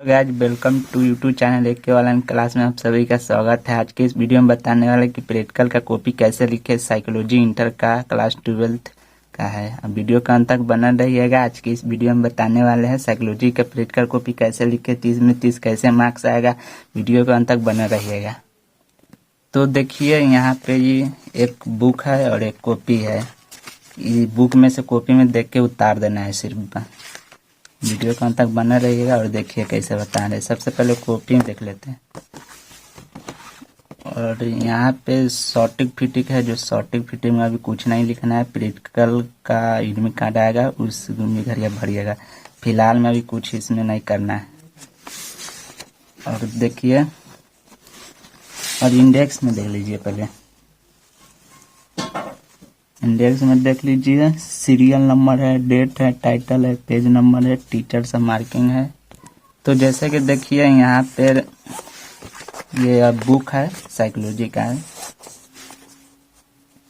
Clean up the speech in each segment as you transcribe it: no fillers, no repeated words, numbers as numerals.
Guys welcome to YouTube channel एक के online class में आप सभी का स्वागत है। आज के इस वीडियो में बताने वाले कि प्रैक्टिकल का कॉपी कैसे लिखे। साइकोलॉजी इंटर का क्लास 12th का है। अब वीडियो का अंत तक बना रहिएगा। आज की इस वीडियो में बताने वाले हैं साइकोलॉजी का प्रैक्टिकल कॉपी कैसे लिखे, 30 में 30 कैसे मार्क्स आएगा। वीडियो का अंत तक बना रहिएगा। तो देखिए यहाँ पे ये एक बुक है और एक कॉपी है। ये बुक में से कॉपी में देख के उतार देना है सिर्फ। वीडियो का अंत तक बना रहिएगा और देखिए कैसे बता रहे। सबसे पहले कॉपी में देख लेते हैं। और यहाँ पे शॉर्टिक फिटिक है, जो शॉर्टिक फिटिक में अभी कुछ नहीं लिखना है। प्रैक्टिकल का एडमिट कार्ड आएगा, उस में घर भरिएगा। फिलहाल में अभी कुछ इसमें नहीं करना है। और देखिए और इंडेक्स में देख लीजिए। पहले इंडेक्स में देख लीजिए, सीरियल नंबर है, डेट है, टाइटल है, पेज नंबर है, टीचर से मार्किंग है। तो जैसे कि देखिए यहाँ पे ये बुक है, साइकोलॉजी का है,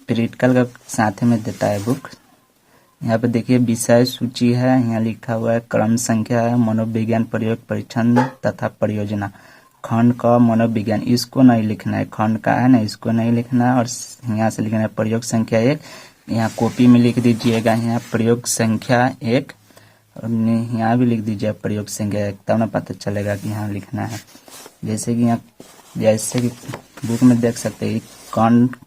प्रैक्टिकल का साथ में देता है बुक। यहाँ पे देखिए विषय सूची है, यहाँ लिखा हुआ है क्रम संख्या है, मनोविज्ञान प्रयोग परीक्षण तथा परियोजना। खंड का मनोविज्ञान, इसको नहीं लिखना है, खंड का है ना, इसको नहीं लिखना है। और यहाँ से लिखना है प्रयोग संख्या 1। यहाँ कॉपी में लिख दीजिएगा यहाँ प्रयोग संख्या 1, और यहाँ भी लिख दीजिए प्रयोग संख्या 1, तब ना पता चलेगा कि यहाँ लिखना है। जैसे कि यहाँ जैसे कि बुक में देख सकते हैं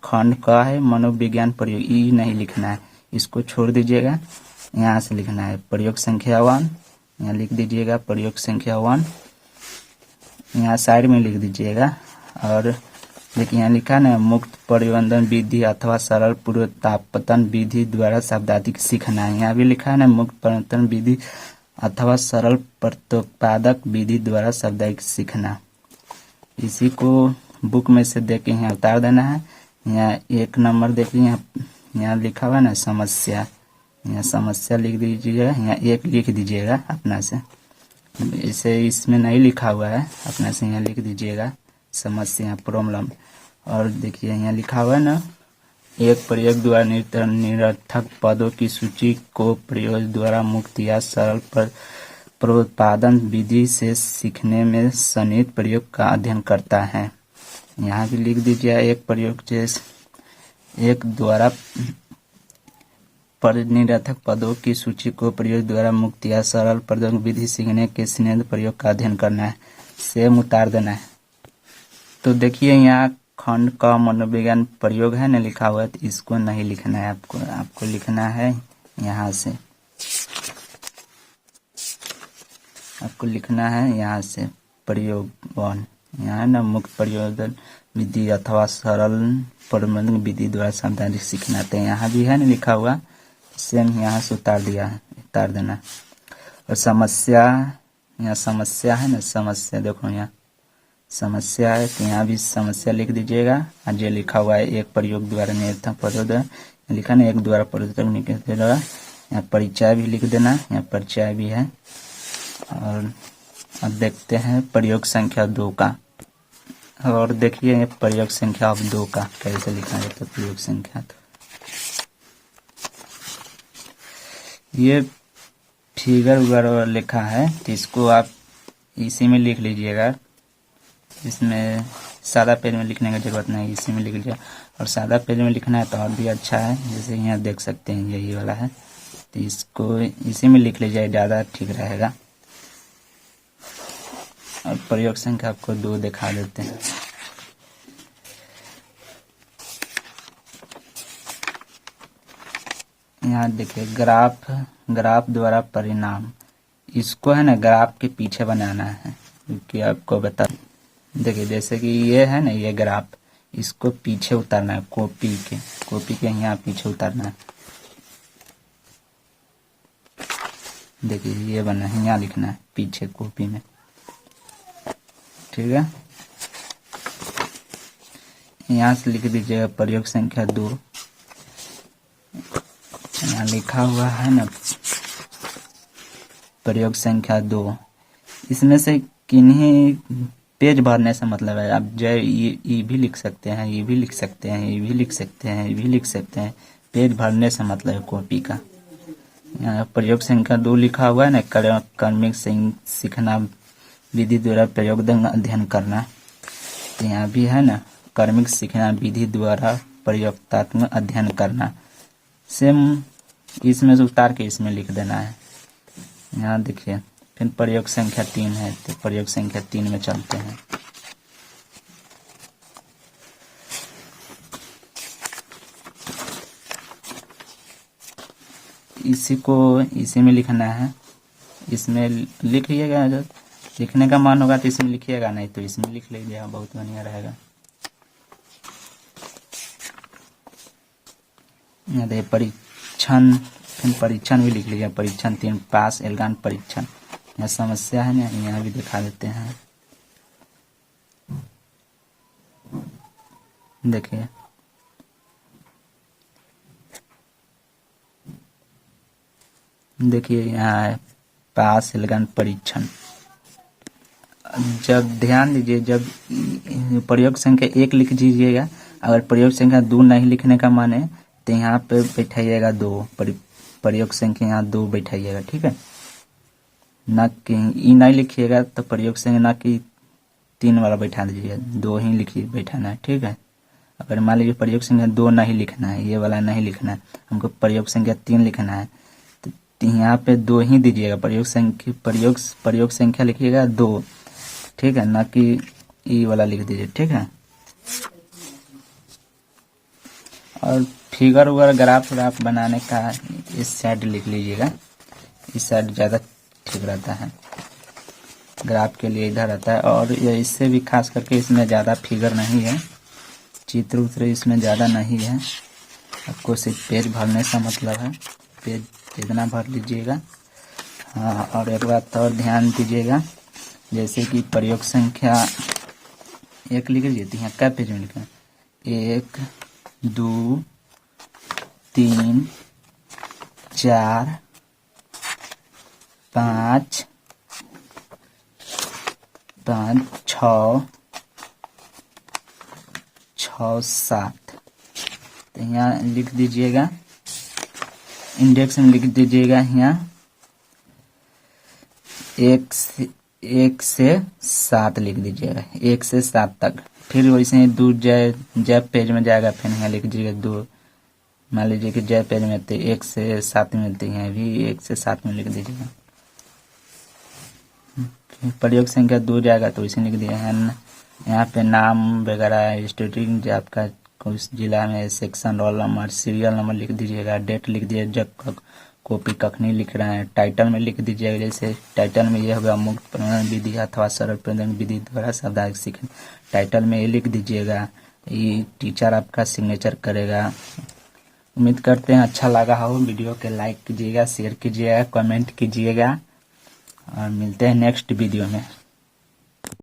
खंड का है मनोविज्ञान प्रयोग, ई नहीं लिखना है, इसको छोड़ दीजिएगा। यहाँ से लिखना है प्रयोग संख्या 1, यहाँ लिख दीजिएगा प्रयोग संख्या 1, यहाँ साइड में लिख दीजिएगा। और देखिए यहाँ लिखा ना मुक्त परिवर्तन विधि अथवा सरल पूर्वतापतन विधि द्वारा शब्दार्थिक सीखना है। यहाँ भी लिखा है ना मुक्त परिवर्तन विधि अथवा सरल प्रत्युत्पादक विधि द्वारा शब्दार्थिक सीखना। इसी को बुक में से देख के यहाँ उतार देना है। यहाँ 1 नंबर देखिए, यहाँ लिखा हुआ है ना समस्या, यहाँ समस्या लिख दीजिएगा। यहाँ 1 लिख दीजिएगा अपना से, इसे इसमें नहीं लिखा हुआ है, अपना से यहाँ लिख दीजिएगा समस्या प्रॉब्लम। और देखिए यहाँ लिखा हुआ है ना एक प्रयोग द्वारा निरर्थक पदों की सूची को प्रयोग द्वारा मुक्त या सरल प्रोत्पादन विधि से सीखने में सन्निहित प्रयोग का अध्ययन करता है। यहाँ भी लिख दीजिए एक प्रयोग जैसे एक द्वारा निरर्थक पदों की सूची को प्रयोग द्वारा मुक्त या सरल प्रयोग विधि सीखने के सन्निहित प्रयोग का अध्ययन करना है। सेम उतार देना है। तो देखिए यहाँ खंड का मनोविज्ञान प्रयोग है ना लिखा हुआ है, तो इसको नहीं लिखना है, आपको लिखना है यहाँ से, आपको लिखना है यहाँ से प्रयोग 1। यहाँ ना मुक्त प्रयोजन विधि अथवा सरल प्रबंधन विधि द्वारा शब्दार्थिक सीखना। तो यहाँ भी है ना लिखा हुआ, सेम यहाँ से उतार देना। और समस्या, यहाँ समस्या है ना, समस्या देखो यहाँ समस्या है, तो यहाँ भी समस्या लिख दीजिएगा। और जो लिखा हुआ है एक प्रयोग द्वारा निरर्थक पदों द्वारा लिखा ना, एक द्वारा प्रयोग यहाँ परिचय भी लिख देना, यहाँ परिचय भी है। और अब देखते हैं प्रयोग संख्या 2 का। और देखिए प्रयोग संख्या 2 का कैसे लिखा जाता है। प्रयोग संख्या तो ये फिगर वगैरह लिखा है, तो इसको आप इसी में लिख लीजिएगा। इसमें सादा पेज में लिखने की जरूरत नहीं, इसी में लिख लीजिए। और सादा पेज में लिखना है तो और भी अच्छा है, जैसे यहाँ देख सकते हैं यही वाला है, तो इसको इसी में लिख लीजिए, ज़्यादा ठीक रहेगा। और प्रयोग संख्या आपको 2 दिखा देते हैं। यहाँ देखिए ग्राफ द्वारा परिणाम, इसको है ना ग्राफ के पीछे बनाना है, क्योंकि आपको बता देखिए जैसे कि ये है ना ये ग्राफ, इसको पीछे उतारना है, कॉपी के यहाँ पीछे उतारना है। देखिए ये बना है, यहाँ लिखना है पीछे कॉपी में, ठीक है। यहाँ से लिख दीजिएगा प्रयोग संख्या 2। यहाँ लिखा हुआ है ना प्रयोग संख्या 2। इसमें से किन्हीं पेज भरने से मतलब है, आप जो ये भी लिख सकते हैं, ये भी लिख सकते हैं, ये भी लिख सकते हैं, ये भी लिख सकते हैं। पेज भरने से मतलब है कॉपी का। यहाँ प्रयोग संख्या 2 लिखा हुआ है ना, क्रमिक सीखना विधि द्वारा प्रयोगात्मक अध्ययन करना। तो यहाँ भी है ना, कर्मिक सीखना, विधि द्वारा प्रयोगात्मक अध्ययन करना। सेम इसमें से उतार के इसमें लिख देना है। यहाँ देखिए, फिर प्रयोग संख्या 3 है, तो प्रयोग संख्या 3 में चलते हैं। इसी में लिखना है। इसमें लिखिएगा, जो लिखने का मन होगा तो इसमें लिखिएगा, नहीं तो इसमें लिख लीजिएगा, बहुत बढ़िया रहेगा। यहाँ देखिए परीक्षण, फिर परीक्षण भी लिख लीजिए। परीक्षण 3 पास एल्गान परीक्षण। यहाँ समस्या है ना, यहाँ भी दिखा देते हैं। देखिए यहाँ है पास एल्गान परीक्षण। जब ध्यान दीजिए, जब प्रयोग संख्या 1 लिख दीजिएगा, अगर प्रयोग संख्या 2 नहीं लिखने का मन है तो यहाँ पे बैठाइएगा 2, प्रयोग संख्या यहाँ 2 बैठाइएगा, ठीक है ना। कि ई नहीं लिखिएगा तो प्रयोग संख्या ना कि 3 वाला बैठा दीजिएगा, 2 ही लिखिए, बैठाना है, ठीक है। अगर मान लीजिए प्रयोग संख्या 2 नहीं लिखना है, ये वाला नहीं लिखना है, हमको प्रयोग संख्या 3 लिखना है, तो यहाँ पे 2 ही दीजिएगा। प्रयोग संख्या लिखिएगा 2, ठीक है ना, कि ई वाला लिख दीजिए, ठीक है। और फिगर वगैरह ग्राफ बनाने का इस साइड लिख लीजिएगा, इस साइड ज़्यादा ठीक रहता है, ग्राफ के लिए इधर रहता है। और ये इससे भी खास करके इसमें ज़्यादा फिगर नहीं है, चित्र उत्र इसमें ज़्यादा नहीं है। आपको सिर्फ पेज भरने का मतलब है, पेज इतना भर लीजिएगा। हाँ, और एक बात और ध्यान दीजिएगा, जैसे कि प्रयोग संख्या 1 लिख लीजिए, तो यहाँ क्या पेज में लिखना है, 1 2 3 4 5 6 7। तो यहाँ लिख दीजिएगा, इंडेक्स में लिख दीजिएगा यहाँ 1 से 7 लिख दीजिएगा, 1 से 7 तक। फिर वैसे ही दूर जय पेज में जाएगा, फिर यहाँ लिख दीजिएगा 2। मान लीजिए कि जय पेज में तो 1 से 7 मिलती है, भी 1 से 7 में लिख दीजिएगा। प्रयोग संख्या 2 जाएगा तो इसे लिख दिया है। यहाँ पे नाम वगैरह, स्टूडेंट जो आपका उस जिला में, section, roll number, serial number लिख दीजिएगा, डेट लिख दीजिए, जब कॉपी कखनी लिख रहे हैं, टाइटल में लिख दीजिएगा। जैसे टाइटल में ये होगा मुक्त प्रबंधन विधि अथवा सरल प्रबंधन विधि द्वारा साप्ताहिक सीखना, टाइटल में ये लिख दीजिएगा। ये टीचर आपका सिग्नेचर करेगा। उम्मीद करते हैं अच्छा लगा हो। वीडियो के लाइक कीजिएगा, शेयर कीजिएगा, कमेंट कीजिएगा, और मिलते हैं नेक्स्ट वीडियो में।